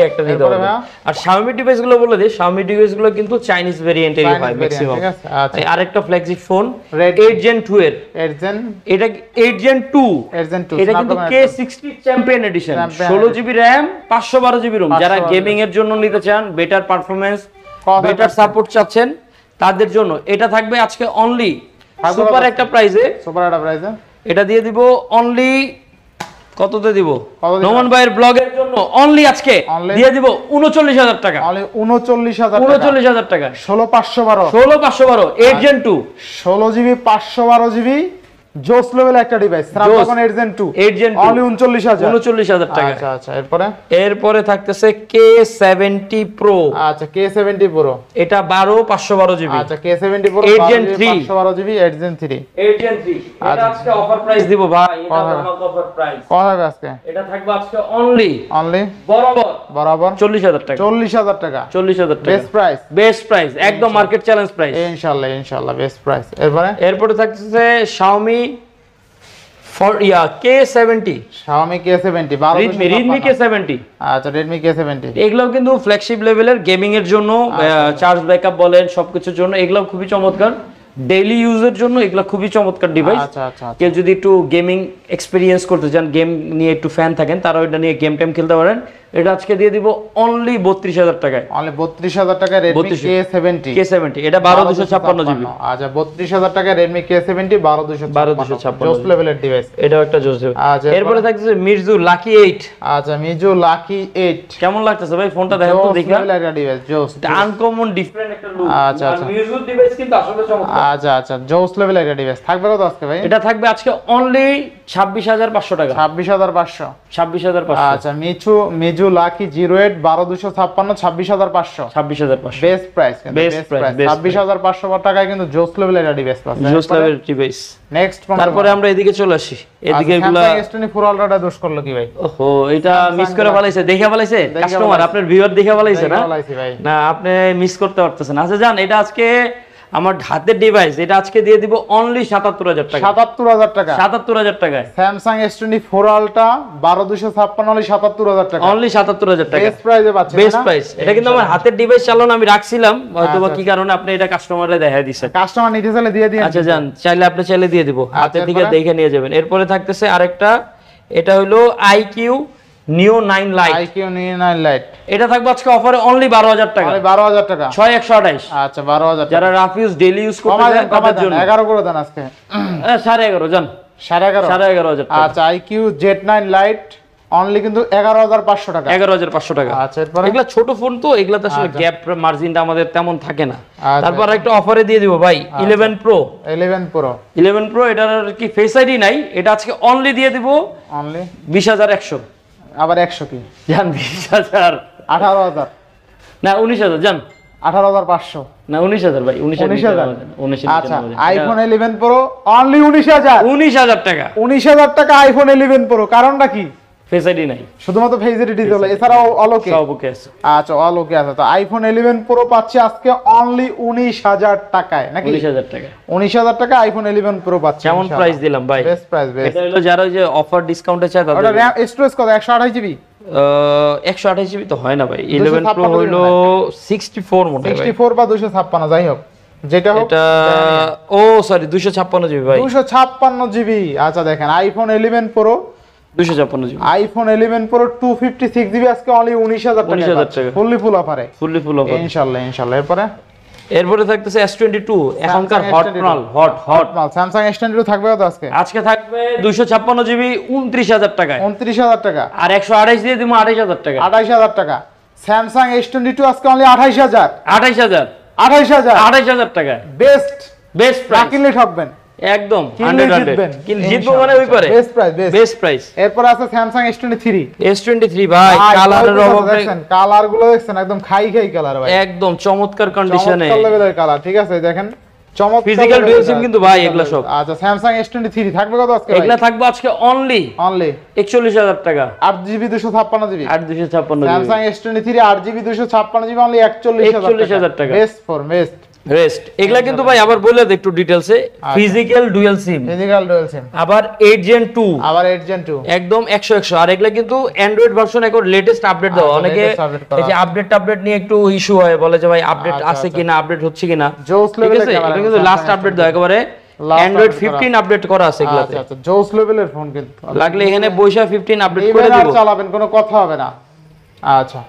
একটা দিতে হবে। আর Xiaomi ডিভাইস গুলো বলে দিই, Xiaomi ডিভাইস গুলো কিন্তু চাইনিজ ভেরিয়েন্টেরই হয় ম্যাক্সিমাম। আরেকটা ফ্ল্যাগশিপ ফোন 8 Gen 2 এর, এটা 8 Gen 2, এটা কিন্তু K60 champion edition, 16GB RAM 512GB ROM। যারা গেমিং এর জন্য নিতে চান, বেটার পারফরম্যান্স, বেটার সাপোর্ট চাচ্ছেন, তাদের জন্য এটা থাকবে আজকে অনলি সুপার একটা প্রাইসে, এটা দিয়ে দিব অনলি কততে দিব? নোমান ভাইয়ের ব্লগের জন্য অনলি আজকে দিয়ে দিব 39000 টাকা। অনলি 39000 টাকা। 16512 8 Gen 2 16GB 512GB জোস লেভেল একটা ডিভাইস, Snapdragon 8 Gen 2 অনলি 39000 টাকা। আচ্ছা এরপরে থাকতেছে K70 Pro। আচ্ছা K70 Pro, এটা 12512GB। আচ্ছা K70 Pro 8 Gen 3 512GB 8 Gen 3 এটা আজকে অফার প্রাইস দিব ভাই, এটা ধামাকা অফার প্রাইস। কত হবে আজকে? এটা থাকবে আজকে অনলি বরাবর 40000 টাকা। 40000 টাকা। 40000 টাকা বেস্ট প্রাইস একদম মার্কেট চ্যালেঞ্জ প্রাইস ইনশাআল্লাহ বেস্ট প্রাইস। এরপরে থাকতেছে Xiaomi K70, Xiaomi K70 Redmi K70। আচ্ছা Redmi K70 এগুলো কিন্তু ফ্ল্যাগশিপ লেভেলের গেমিং এর জন্য, চার্জ ব্যাকআপ বলেন সবকিছুর জন্য এগুলো খুবই চমৎকার। ডেইলি ইউজের জন্য এগুলো খুবই চমৎকার ডিভাইস। আচ্ছা কেউ যদি একটু গেমিং এক্সপেরিয়েন্স করতে চান, গেম নিয়ে একটু ফ্যান থাকেন, তারা এটা নিয়ে গেম টাইম খেলতে পারেন। এটা আজকে দিয়ে দিব অনলি 32000 টাকায়। অনলি 32000 টাকা Redmi K70 এটা 12256GB। আচ্ছা 32000 টাকা Redmi K70 12256 জোস লেভেলের ডিভাইস, এটাও একটা জোস লেভেল। এরপরে থাকছে Meizu Lucky 8। আচ্ছা Meizu Lucky 8 কেমন লাগতেছে ভাই ফোনটা? দেখেন তো দেখি, জোস লেভেলের একটা ডিভাইস, জোস আনকমন ডিফারেন্ট একটা লুক। আচ্ছা Meizu ডিভাইস কিন্তু আসলে চমৎকার। আচ্ছা জোস লেভেলের একটা ডিভাইস। থাকবে কত আজকে ভাই? এটা থাকবে আজকে অনলি 26500 টাকা। 26500। আচ্ছা Meizu Lucky 08 12256 26500 best price, best price 26500 টাকায় কিন্তু জোস লেভেলের একটা ডিভাইস পাচ্ছেন। জোস লেভেলের ডিভাইস। নেক্সট তারপরে আমরা এদিকে চলে আসি। এদিকে এগুলা Samsung S24 Ultra দোষ করলো কি ভাই? ওহো, এটা মিস করে ফেলাইছে, দেখে ফেলাইছে কাস্টমার, আপনার ভিউয়ার দেখে ফেলাইছে না? না আপনি মিস করতে পারতেছেন। আচ্ছা জান, এটা আজকে আমার হাতের ডিভাইস, এটা আজকে দিয়ে দিব অনলি 77000 টাকা। 77000 টাকা। 77000 টাকায় Samsung S24 Ultra 12256 অনলি 77000 টাকা। অনলি 77000 টাকা বেস্ট প্রাইসে পাচ্ছেন। Best price. এটা কিন্তু আমার হাতের ডিভাইস চালানো আমি রাখছিলাম, হয়তোবা কি কারণে আপনি এটা কাস্টমারে দেখায় দিয়েছেন। কাস্টমার নিতে চাইলে দিয়ে দিন। আচ্ছা জান, চাইলে আপনি চাইলে দিয়ে দিব, হাতের দিকে দেখে নিয়ে যাবেন। এরপরে থাকতেছে আরেকটা, এটা হলো IQ Neo 9 Lite। IQ Neo 9 Lite এটা থাকবে আজকে অফারে অনলি 12000 টাকা। অনলি 12000 টাকা। 6128। আচ্ছা 12000 যারা রাফ ইউজ ডেইলি ইউজ করতে চান তাদের জন্য 11 করে দেন আজকে। 11.5 জান, 11.5 টাকা। আচ্ছা IQ Z9 Lite অনলি কিন্তু 11500 টাকা। 11500 টাকা। আচ্ছা এরপর এগুলা ছোট ফোন তো, এগুলাতে আসলে গ্যাপ মার্জিনটা আমাদের তেমন থাকে না। তারপর একটা অফারে দিয়ে দিব ভাই 11 Pro। 11 Pro এটার কি ফেস আইডি নাই, এটা আজকে অনলি দিয়ে দিব অনলি 20100। আবার 100 কি জান? 20000 18000 না 19000 জান, 18500 না 19000 ভাই, 19000। আচ্ছা iPhone 11 Pro অনলি 19000 টাকা। 19000 টাকা iPhone 11 Pro। কারণটা কি? ফেস আইডি নাই, শুধুমাত্র ফেস আইডি দিতে হলো, এছাড়াও অল ওকে। সব ওকে আছে। আচ্ছা অল ওকে আছে। তো iPhone 11 Pro পাচ্ছি আজকে অনলি 19000 টাকায় নাকি? 19000 টাকা। 19000 টাকা iPhone 11 Pro পাচ্ছি। কেমন প্রাইস দিলাম ভাই? Best price. এটা হলো যারা ওই যে অফার ডিসকাউন্টে চায় তাদের। ওটা RAM স্টোরেজ কত? 128GB। 128GB তো হয় না ভাই। 11 Pro হলো 64 মনে হয়, 64 বা 256 যাই হোক, যেটা হোক। এটা ও সরি 256GB ভাই, 256GB। আচ্ছা দেখেন iPhone 11 Pro 256GB। iPhone 11 Pro 256GB আজকে অনলি 19000 টাকা। ফুললি ফুল অফারে ইনশাআল্লাহ। এরপরে থাকতেছে S22, এখনকার হট মাল। Samsung S22 থাকবে কত আজকে? আজকে থাকবে 256GB 29000 টাকায়। 29000 টাকা। আর 128 দিয়ে দিমু 28000 টাকা। 28000 টাকা। Samsung S22 আজকে অনলি 28000 টাকা। Best price. কিনলে ঠকবেন একদম। 100 জিতবো মানে ওই পারে। Best price. এরপর আছে Samsung S23 ভাই, কালারের অভাব নেই। কালার গুলো দেখছেন একদম খাই কালার ভাই, একদম চমৎকার কন্ডিশনে, চমৎকার লেভেলের কালার। ঠিক আছে দেখেন, চমৎকার ফিজিক্যাল ডুয়াল সিম কিন্তু ভাই এগুলা সব। আচ্ছা Samsung S23 থাকবে কত আজকে? এগুলা থাকবে আজকে অনলি 41000 টাকা। 8GB 256GB। 8 256GB Samsung S23 8GB 256GB only 41000 টাকা। বেস্ট। রেস্ট এগুলা কিন্তু ভাই আবার বলে দে একটু ডিটেইলসে ফিজিক্যাল ডুয়াল সিম আবার 8 Gen 2 একদম 100 আর এগুলা কিন্তু অ্যান্ড্রয়েড ভার্সন এখন লেটেস্ট আপডেট দাও অনেকে এই যে আপডেট নিয়ে একটু ইস্যু হয় বলে যে ভাই আপডেট আছে কিনা আপডেট হচ্ছে কিনা ঠিক আছে এটা কিন্তু লাস্ট আপডেট দাও একেবারে অ্যান্ড্রয়েড 15 আপডেট করা আছে এগুলাতে আচ্ছা জোস লেভেলের ফোন কিন্তু লাগলে এখানে বৈশা 15 আপডেট করে দিব চালাবেন কোনো কথা হবে না আচ্ছা